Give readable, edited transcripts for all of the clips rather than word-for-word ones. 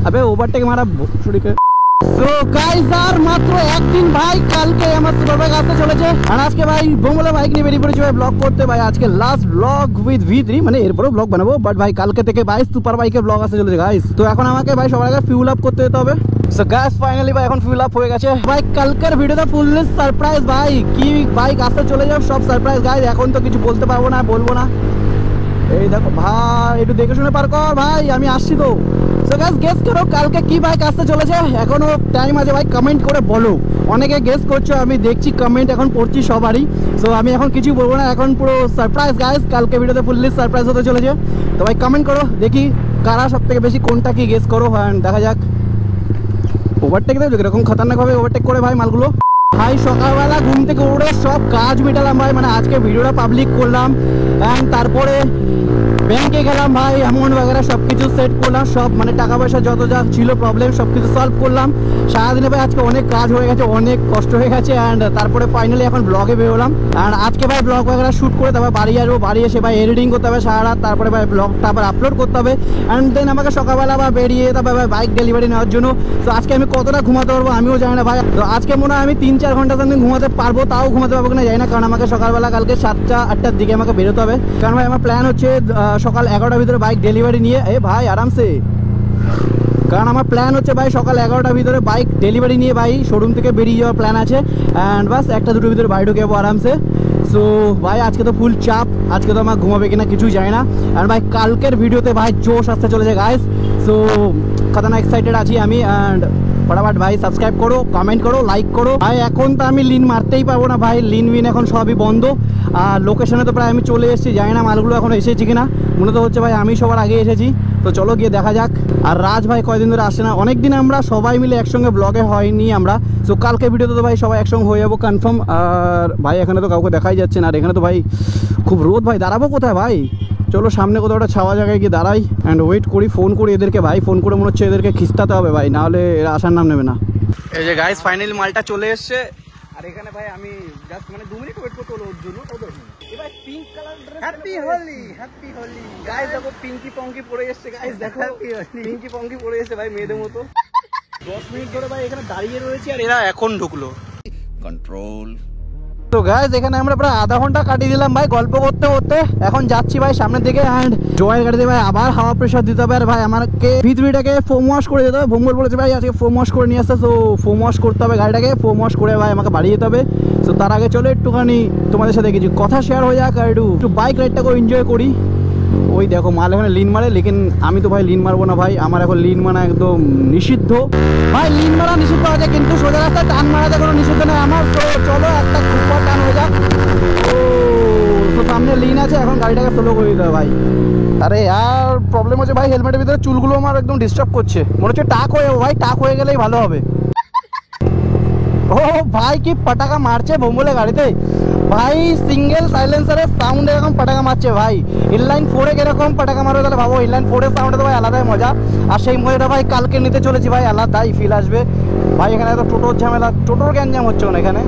अबे ओवरटेक मारा भोसड़ी के। तो गाइस আর মাত্র একদিন ভাই, কালকে আমার সুপার বাইক আসতে চলেছে। আর আজকে ভাই বোমলা বাইক নিয়ে বেরিয়ে পড়েছি ভাই ব্লগ করতে। ভাই আজকে লাস্ট ব্লগ উইথ V3, মানে এরপরেও ব্লগ বানাবো, বাট ভাই কালকে থেকে ভাই সুপার বাইকের ব্লগ আসতে চলেছে গাইস। তো এখন আমাকে ভাই সবার আগে ফিউল আপ করতে যেতে হবে। সো গাইস ফাইনালি ভাই এখন ফিউল আপ হয়ে গেছে ভাই। কালকের ভিডিওটা ফুললি সারপ্রাইজ ভাই, কি বাইক আসতে চলে যাবে সব সারপ্রাইজ গাইস। এখন তো কিছু বলতে পারবো না, বলবো না। এই দেখো ভাই, একটু দেখে শুনে পার কর ভাই, আমি আসছি তো। সো গাইস গেস করো কালকে কি বাইক আসতে চলেছে, এখনো টাইম আছে ভাই, কমেন্ট করে বলো। অনেকে গেস করছো, আমি দেখছি কমেন্ট এখন পড়ছি সবারই। সো আমি এখন কিছু বলবো না, এখন পুরো সারপ্রাইজ গাইস। কালকে ভিডিওতে ফুললি সারপ্রাইজ হতে চলেছে। তো ভাই কমেন্ট করো, দেখি কারা সব থেকে বেশি কোনটা কি গেস করো, দেখা যাক। ওভারটেক দেখো এরকম খতরনাকভাবে ওভারটেক করে ভাই মালগুলো। ভাই সকালবেলা ঘুম থেকে উঠে সব কাজ মেটালাম ভাই, মানে আজকে ভিডিওটা পাবলিক করলাম। অ্যান্ড তারপরে ব্যাংকে গেলাম ভাই, অ্যামাউন্ট বগেরা সব কিছু সেট করলাম, সব মানে টাকা পয়সা যত যা ছিল প্রবলেম সব কিছু সলভ করলাম। সারাদিনে ভাই আজকে অনেক কাজ হয়ে গেছে, অনেক কষ্ট হয়ে গেছে। অ্যান্ড তারপরে ফাইনালি এখন ব্লগে বেরোলাম। আর আজকে ভাই ব্লগ বগেরা শ্যুট করে তারপর বাড়ি আসবো, বাড়ি এসে ভাই এডিটিং করতে হবে সারা রাত, তারপরে ভাই ব্লগটা আবার আপলোড করতে হবে। অ্যান্ড দেন আমাকে সকালবেলা আবার বেরিয়ে তারপর ভাই বাইক ডেলিভারি নেওয়ার জন্য। তো আজকে আমি কতটা ঘুমাতে পারবো আমিও জানি না ভাই। তো আজকে মনে হয় আমি 3-4 ঘন্টা সামনে ঘুমাতে পারবো, তাও ঘুমাতে পারবো কিনা জানি না, কারণ আমাকে সকালবেলা কালকে 7টা-8টার দিকে আমাকে বেরোতে হবে। কারণ ভাই আমার প্ল্যান হচ্ছে সকাল 11টার ভিতরে বাইক ডেলিভারি নিয়ে, ভাই আরামসে, কারণ আমার প্ল্যান হচ্ছে ভাই সকাল 11টার ভিতরে বাইক ডেলিভারি নিয়ে ভাই শোরুম থেকে বেরিয়ে যাওয়ার প্ল্যান আছে। অ্যান্ড বাস 1টা-2টোর ভিতরে বাড়ি ঢুকে যাবো আরামসে। সো ভাই আজকে তো ফুল চাপ, আজকে তো আমার ঘুমাবে কিনা কিছুই জানি না। আর ভাই কালকের ভিডিওতে ভাই জোশ আসতে চলেছে গাইস। সো খতরনাক এক্সাইটেড আছি আমি। অ্যান্ড ফটাফট ভাই সাবস্ক্রাইব করো, কমেন্ট করো, লাইক করো ভাই। এখন তো আমি লিন মারতেই পারবো না ভাই, লিন উইন এখন সবই বন্ধ। আর লোকেশনে তো প্রায় আমি চলে এসেছি, জানি না মালগুলো এখন এসেছি কিনা, মনে তো হচ্ছে ভাই আমি সবার আগে এসেছি। তো চলো গিয়ে দেখা যাক। আর রাজ ভাই কয়দিন ধরে আসে না, অনেকদিন আমরা সবাই মিলে একসঙ্গে ব্লগে হয়নি আমরা। সো কালকে ভিডিওতে তো ভাই সবাই একসঙ্গে হয়ে যাবো কনফার্ম। আর ভাই এখানে তো কাউকে দেখাই যাচ্ছে না, আর এখানে তো ভাই খুব রোদ ভাই, দাঁড়াবো কোথায় ভাই? চলো সামনে কোথাও একটা ছাওয়া জায়গায় গিয়ে দাঁড়াই অ্যান্ড ওয়েট করি, ফোন করি এদেরকে ভাই। ফোন করে মনে হচ্ছে এদেরকে খিস্তাতে হবে ভাই, নাহলে এরা আসার নাম নেবে না। এই যে গাইস ফাইনালি মালটা চলে এসছে। আর এখানে ভাই আমি জাস্ট মানে 2 মিনিট ওয়েট করতে হলো ওর জন্য। এবার pink colour dress, happy Holi, happy Holi guys. দেখো পিঙ্কি পঙ্কি পরে এসছে গাইস, দেখো পিঙ্কি পঙ্কি পরে এসছে ভাই মেয়েদের মতো। 10 মিনিট ধরে ভাই এখানে দাঁড়িয়ে রয়েছি আর এরা এখন ঢুকলো। কন্ট্রোল। তো গাইস এখানে আমরা প্রায় আধা ঘন্টা কাটিয়ে দিলাম ভাই গল্প করতে করতে। এখন যাচ্ছি ভাই সামনের দিকে। অ্যান্ড জয়ের গাড়িতে ভাই আবার হাওয়া প্রেশার দিতে হবে। আর ভাই আমাকে V3টাকে ফোম ওয়াশ করে দিতে হবে। ভঙ্গল বলেছে ভাই আজকে ফোম ওয়াশ করে নিয়ে আসতে। তো ফোম ওয়াশ করতে হবে গাড়িটাকে, ফোম ওয়াশ করে ভাই আমাকে বাড়ি যেতে হবে। তো তার আগে চলো একটুখানি তোমাদের সাথে কিছু কথা শেয়ার হয়ে যাক, আর একটু বাইক রাইডটাকে এনজয় করি। ওই দেখো মাল এখানে লিন মারে, লেকিন আমি তো ভাই লিন মারবো না ভাই, আমার এখন লিন মারা একদম নিষিদ্ধ ভাই। লিন মারা নিষিদ্ধ আছে কিন্তু সোজা রাস্তায় টান মারাতে কোনো নিষিদ্ধ নেই আমার। তো চলো একটা খুব টান হয়ে যাক। তো সামনে লিন আছে, এখন গাড়িটাকে স্লো করে দিতে হবে ভাই। আরে আর প্রবলেম হচ্ছে ভাই, হেলমেটের ভিতরে চুলগুলো আমার একদম ডিস্টার্ব করছে, মনে হচ্ছে টাক হয়ে যাবো ভাই। টাক হয়ে গেলেই ভালো হবে। ও ভাই কি পটাকা মারছে বোম্বলে গাড়িতে ভাই, সিঙ্গেল সাইলেন্সারের সাউন্ড এরকম পটাকা মারছে ভাই। ইনলাইন 4-এ কিরকম পটাকা মারবে তাহলে ভাবো, ইনলাইন 4-এর সাউন্ডে তো ভাই আলাদাই মজা। আর সেই মজাটা ভাই কালকে নিতে চলেছি ভাই, আলাদাই ফিল আসবে ভাই। এখানে তো টোটোর ঝামেলা, টোটোর গ্যাঞ্জাম হচ্ছে না এখানে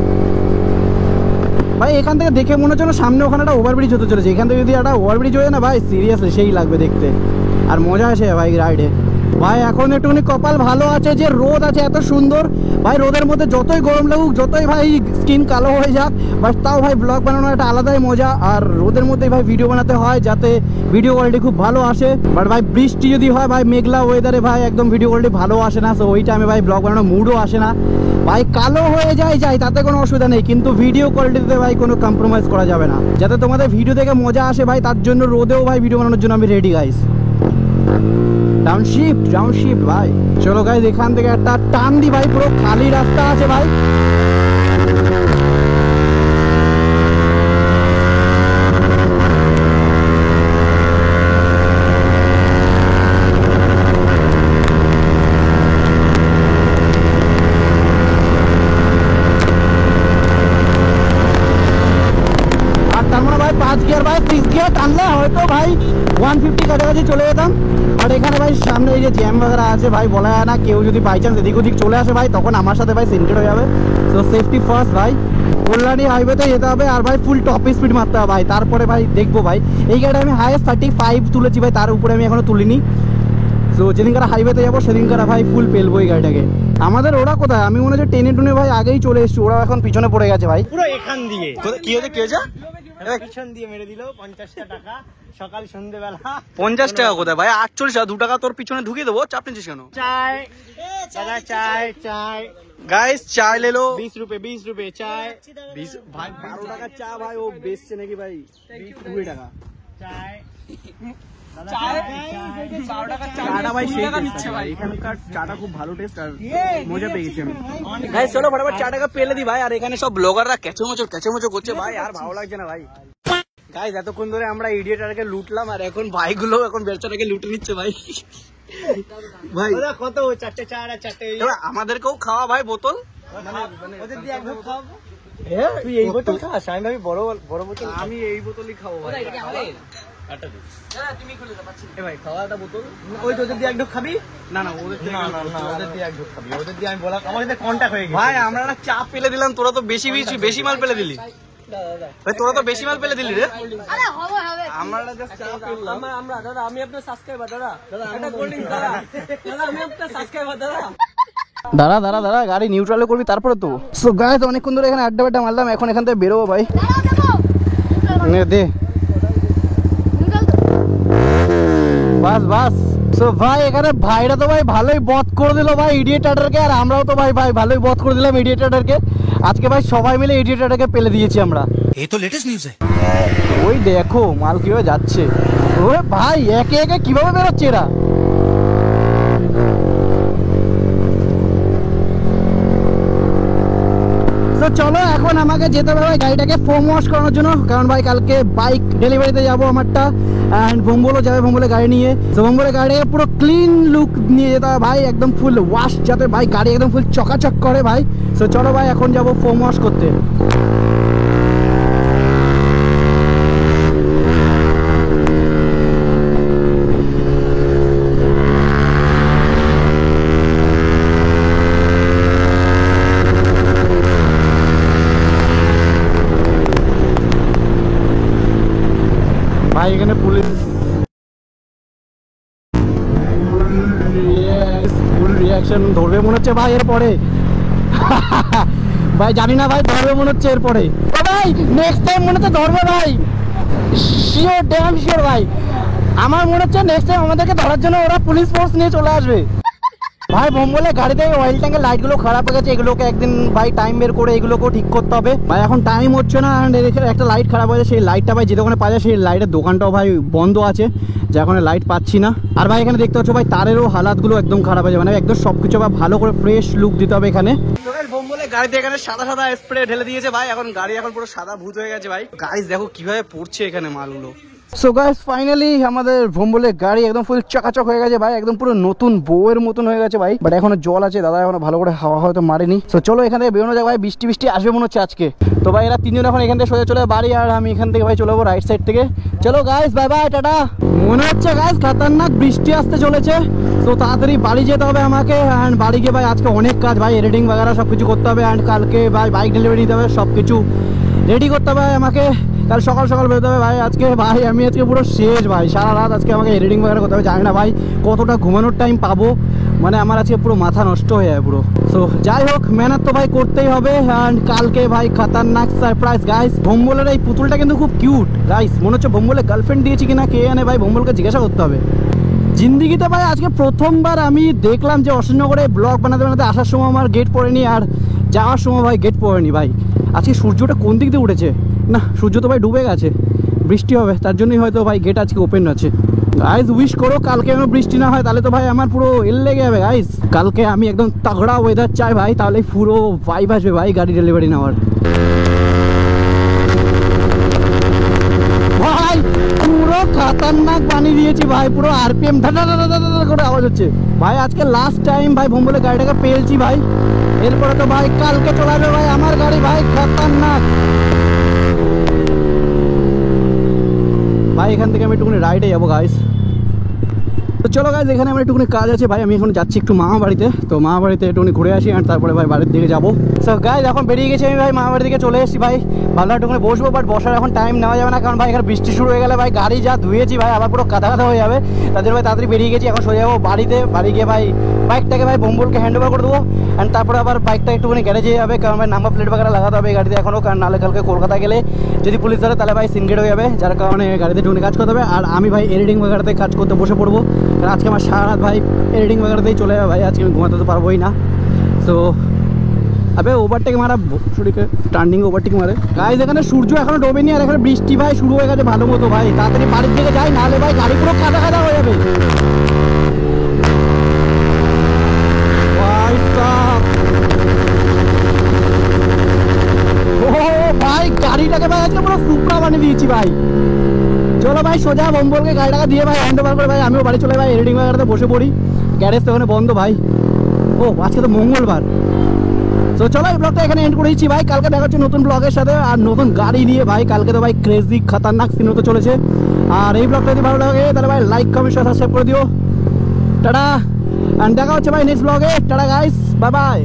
ভাই। এখান থেকে দেখে মনে হচ্ছে না সামনে ওখানে একটা ওভারব্রিজ হতে চলেছে। এখান থেকে যদি একটা ওভারব্রিজ হয়ে না ভাই, সিরিয়াসলি সেই লাগবে দেখতে, আর মজা আসে ভাই রাইডে ভাই। এখন একটুখানি কপাল ভালো আছে যে রোদ আছে এত সুন্দর ভাই। রোদের মধ্যে যতই গরম লাগুক, যতই ভাই স্কিন কালো হয়ে যাক, বাট তাও ভাই ব্লগ বানানোর একটা আলাদাই মজা। আর রোদের মধ্যেই ভাই ভিডিও বানাতে হয় যাতে ভিডিও কোয়ালিটি খুব ভালো আসে। বাট ভাই বৃষ্টি যদি হয় ভাই, মেঘলা ওয়েদারে ভাই একদম ভিডিও কোয়ালিটি ভালো আসে না। সো ওই টাইমে ভাই ব্লগ বানানোর মুডও আসে না ভাই। কালো হয়ে যায় তাতে কোনো অসুবিধা নেই, কিন্তু ভিডিও কোয়ালিটিতে ভাই কোনো কম্প্রোমাইজ করা যাবে না। যাতে তোমাদের ভিডিও দেখে মজা আসে ভাই, তার জন্য রোদেও ভাই ভিডিও বানানোর জন্য আমি রেডি গাইস। ডাউনশিফট ভাই। চলো গাইস এখান থেকে একটা টান দি ভাই, পুরো খালি রাস্তা আছে ভাই। আর তার মানে ভাই 5 গিয়ার ভাই 6 গিয়ার টানলে হয়তো ভাই 150 কাছাকাছি চলে যেতাম। আর এখানে ভাই সামনে এই যে জ্যাম বাগেরা আছে ভাই, বলা যায় না, কেউ যদি বাই চান্স এদিক ওদিক চলে আসে ভাই, তখন আমার সাথে ভাই সিনকেট হয়ে যাবে। সো সেফটি ফার্স্ট ভাই। কল্যাণী হাইওয়েতে যেতে হবে আর ভাই ফুল টপ স্পিড মারতে হবে ভাই। তারপরে ভাই দেখবো ভাই, এই গাড়ি আমি হাইয়েস্ট 35 তুলেছি ভাই, তার উপরে আমি এখনো তুলিনি। তো যেদিনকার হাইওয়েতে যাবো সেদিনকার ভাই ফুল পেলবো এই গাড়িটাকে। আমাদের ওরা কোথায়, আমি মনে হচ্ছে টেনে টুনে ভাই আগেই চলে এসছি, ওরা এখন পিছনে পড়ে গেছে ভাই পুরো এখান দিয়ে। কি হয়েছে কি হয়েছে? পিছন দিয়ে মেরে দিল 50 টাকা সকাল সন্ধ্যেবেলা। 50 টাকা কোথায় ভাই? 48 টাকা, 2 টাকা তোর পিছনে ঢুকিয়ে দেবো, চাপ নিচ্ছিস কেন? চাय दादा चाय चाय গাইস চাय ले लो। 20 रुपए चाय 20 ভাই 12 টাকা চা ভাই ও বেচছে নাকি ভাই 20 টাকা चाय চাটা ভাই সেই নিচ্ছে ভাই, এখানকার চাটা খুব ভালো টেস্ট আর মজা পেয়ে গেছি আমি। গাইস চলো ফটাফট চাটাকে পেলে দি ভাই, আর এখানে সব ব্লগাররা ক্যাচেমোচো করছে ভাই, আর ভালো লাগছে না ভাই। গাইস এতক্ষণ ধরে আমরা ইডিয়েটারকে লুটলাম আর এখন ভাইগুলো এখন বেচারাকে লুটে নিচ্ছে ভাই। ভাই ওরা কত 4টে চা আর 4টে এবার আমাদেরকেও খাওয়া ভাই বোতল। ওদের দিয়ে একদম খাওয়াবো। হ্যাঁ তুই এই বোতল খাস, আমি ভাবি বড় বড় বোতল। আমি এই বোতলই খাবো ভাই। এ ভাই খাওয়া একটা বোতল। ওই তোদের দিয়ে এক ঢোক খাবি? না না ওদের থেকে না ওদের দিয়ে এক ঢোক খাবি। ওদের দিয়ে আমি বলা আমার সাথে কন্টাক্ট হয়ে গেছে। ভাই আমরা একটা চা পেলে দিলাম, তোরা তো বেশি মাল পেলে দিলি ভাই, তোরা তো বেশি মাল পেলে দিলি রে। আরে হবে আমরা just চা পেলাম। আমরা দাদা আমি আপনার সাবস্ক্রাইবার দাদা একটা কোল্ড ড্রিঙ্ক দাদা দাদা আমি আপনার সাবস্ক্রাইবার দাদা দাঁড়া গাড়ি নিউট্রালে করবি তারপরে তো। সো গাইস অনেকক্ষণ ধরে এখানে আড্ডা মারলাম, এখন এখান থেকে বেরোবো ভাই। নে দে বাস। সো ভাই এখানে ভাইরা তো ভাই ভালোই বধ করে দিল ভাই ইডিয়েটারকে, আর আমরাও তো ভাই ভালোই বধ করে দিলাম ইডিয়েটারকে। আজকে ভাই সবাই মিলে ইডিয়েটারকে পেলে দিয়েছি আমরা। ये तो लेटेस्ट न्यूज़ है। ওই দেখো মাল কিভাবে যাচ্ছে, ওরে ভাই একে একে কিভাবে বেরোচ্ছে এরা। তো চলো এখন আমাকে যেতে হবে ভাই গাড়িটাকে ফোম ওয়াশ করানোর জন্য, কারণ ভাই কালকে বাইক ডেলিভারিতে যাবো আমারটা, অ্যান্ড ভোম্বলও যাবে ভোম্বলে গাড়ি নিয়ে। তো ভোম্বলে গাড়িটাকে পুরো ক্লিন লুক নিয়ে যেতে হবে ভাই, একদম ফুল ওয়াশ যাতে ভাই গাড়ি একদম ফুল চকাচক করে ভাই। তো চলো ভাই এখন যাবো ফোম ওয়াশ করতে। ভাই এখানে পুলিশ ফুল রিয়াকশন ধরবে মনে হচ্ছে ভাই এরপরে। ভাই জানি না ভাই ধরবে মনে হচ্ছে এরপরে। ভাই নেক্সট টাইম মনে হচ্ছে ধরবে ভাই, শিওর ড্যাম শিওর ভাই। আমার মনে হচ্ছে নেক্সট টাইম আমাদেরকে ধরার জন্য ওরা পুলিশ ফোর্স নিয়ে চলে আসবে। ভাই বোম্বলে গাড়িতে অয়েল ট্যাঙ্কের লাইটগুলো খারাপ হয়ে গেছে, এগুলোকে একদিন ভাই টাইম বের করে এগুলোকেও ঠিক করতে হবে ভাই। এখন টাইম হচ্ছে না, একটা লাইট খারাপ হয়েছে, সেই লাইটটা ভাই যে দোকানে পাওয়া যায় সেই লাইটের দোকানটাও ভাই বন্ধ আছে, যে এখন লাইট পাচ্ছি না। আর ভাই এখানে দেখতে পাচ্ছ ভাই তারেরও হালাতগুলো একদম খারাপ হয়ে যাবে, মানে একদম সবকিছু ভাই ভালো করে ফ্রেশ লুক দিতে হবে এখানে। বোম্বলে গাড়িতে এখানে সাদা স্প্রে ঢেলে দিয়েছে ভাই, এখন গাড়ি এখন পুরো সাদা ভূত হয়ে গেছে ভাই। গাইস দেখো কিভাবে পড়ছে এখানে মালগুলো। সো গাইস ফাইনালি আমাদের ভোম্বলে গাড়ি একদম ফুল চকাচক হয়ে গেছে ভাই, একদম পুরো নতুন বউয়ের মতন হয়ে গেছে ভাই। বাট এখনো জল আছে, দাদা এখনো ভালো করে হাওয়া হয়তো মারেনি। সো চলো এখান থেকে বেরোনো যাক ভাই, বৃষ্টি আসবে মনে হচ্ছে আজকে। তো ভাই এরা তিনজন এখন এখান থেকে সোজা চলে বাড়ি, আর আমি এখান থেকে ভাই চলে যাবো রাইট সাইড থেকে। চলো গাইস বাই বাই টাটা। মনে হচ্ছে গাইস খতরনাক বৃষ্টি আসতে চলেছে, তো তাড়াতাড়ি বাড়ি যেতে হবে আমাকে। অ্যান্ড বাড়ি গিয়ে ভাই আজকে অনেক কাজ ভাই, এডিটিং বাগারা সব কিছু করতে হবে, অ্যান্ড কালকে ভাই বাইক ডেলিভারি দিতে হবে, সব কিছু রেডি করতে হবে আমাকে। কাল সকাল বেরোতে হবে ভাই আজকে। ভাই আমি আজকে পুরো শেষ ভাই, সারা রাত আজকে আমাকে এডিটিং বাগারা করতে হবে, জানি না ভাই কতটা ঘুমানোর টাইম পাবো, মানে আমার আজকে পুরো মাথা নষ্ট হয়ে যায় পুরো। সো যাই হোক মেহনত তো ভাই করতেই হবে। অ্যান্ড কালকে ভাই খতরনাক সারপ্রাইজ গাইস। ভোম্বলের এই পুতুলটা কিন্তু খুব কিউট গাইস, মনে হচ্ছে ভোম্বলে গার্লফ্রেন্ড দিয়েছি কিনা কে জানে ভাই, ভোম্বলকে জিজ্ঞাসা করতে হবে। জিন্দিগিতে ভাই আজকে প্রথমবার আমি দেখলাম যে অশোকনগরে ব্লগ বানাতে আসার সময় আমার গেট পড়েনি, আর যাওয়ার সময় ভাই গেট পড়েনি ভাই। আজকে সূর্যটা কোন দিক দিয়ে উঠেছে, না সূর্য তো ভাই ডুবে গেছে, বৃষ্টি হবে তার জন্যই হয়তো ভাই গেট আজকে ওপেন আছে। গাইস উইশ করো কালকে যেন বৃষ্টি না হয়, তাহলে তো ভাই আমার পুরো এল লেগে যাবে গাইস। কালকে আমি একদম তাগড়া ওয়েদার চাই ভাই, তাহলে পুরো ভাইব আসবে ভাই গাড়ি ডেলিভারি নেওয়ার। ভাই পুরো খতরনাক বানিয়ে দিয়েছি ভাই, পুরো আরপিএম করে আওয়াজ হচ্ছে ভাই। আজকে লাস্ট টাইম ভাই ভোম্বলে গাড়িটাকে পেয়েছি ভাই, এরপরে তো ভাই কালকে চলে আসবে ভাই আমার গাড়ি ভাই খতরনাক ভাই। এখান থেকে আমি একটুখানি রাইডে যাবো গাইস। তো চলো গাইস এখানে আমার একটুখানি কাজ আছে ভাই, আমি এখন যাচ্ছি একটু মামা বাড়িতে, তো মামা বাড়িতে একটুখানি ঘুরে আসি আর তারপরে ভাই বাড়ির দিকে যাবো। সো গাইস এখন বেরিয়ে গেছি আমি ভাই, মামা বাড়ির দিকে চলে এসেছি ভাই। ভাবলাম একটুখানি বসবো, বাট বসার এখন টাইম নেওয়া যাবে না, কারণ ভাই এখানে বৃষ্টি শুরু হয়ে গেলে ভাই গাড়ি যা ধুয়েছি ভাই আবার পুরো কাদা কাদা হয়ে যাবে। তাদের ভাই তাড়াতাড়ি বেরিয়ে গেছি, এখন সোজা যাবো বাড়িতে। বাড়ি গিয়ে ভাই বাইকটাকে ভাই বোম্বলকে হ্যান্ড ওভার করে দেবো, অ্যান্ড তারপরে আবার বাইকটা একটুখানি গ্যারেজে যাবে, কারণ ভাই নাম্বার প্লেট বাগারা লাগাতে হবে এই গাড়িতে এখনও, কারণ নাহলে কালকে কলকাতা গেলে যদি পুলিশ ধরে তাহলে ভাই সিনগেট হয়ে যাবে, যার কারণে গাড়িতে ঢুকে কাজ করতে হবে। আর আমি ভাই এডিটিং বাগারাতে কাজ করতে বসে পড়বো, কারণ আজকে আমার সারা রাত ভাই এডিটিং বাগারাতেই চলে যাবে ভাই, আজকে আমি ঘুমাতে তো পারবোই না। সো আবে ওভারটেক মারা শরীরকে টার্নিং ওভারটেক মারে গাইজ, এখানে সূর্য এখনো ডোবেনি আর এখানে বৃষ্টি ভাই শুরু হয়ে গেছে ভালো মতো ভাই, তাড়াতাড়ি বাড়ির দিকে যাই, নাহলে ভাই গাড়ি পুরো কাদা কাদা হয়ে যাবে। ভাই সাব, ও ভাই গাড়িটাকে ভাই আজকে পুরো সুপ্রা বানিয়ে দিয়েছি ভাই। চলো ভাই সোজা বোম্বলকে গাড়িটাকে দিয়ে ভাই হ্যান্ড ওভার করে ভাই আমিও বাড়ি চলে ভাই এডিটিং বাগারাতে বসে পড়ি, গ্যারেজ তো ওখানে বন্ধ ভাই। ও আজকে তো মঙ্গলবার। তো চলো এই ব্লগটা এখানে এন্ড করে দিচ্ছি ভাই, কালকে দেখা হচ্ছে নতুন ব্লগের সাথে আর নতুন গাড়ি নিয়ে ভাই। কালকে তো ভাই ক্রেজি খতরনাক সিন হতে চলেছে, আর এই ব্লগটা যদি ভালো লাগে তাহলে ভাই লাইক কমেন্ট সাবস্ক্রাইব করে দিও। টাটা, আর দেখা হচ্ছে ভাই নেক্সট ব্লগে। Tata guys, bye bye.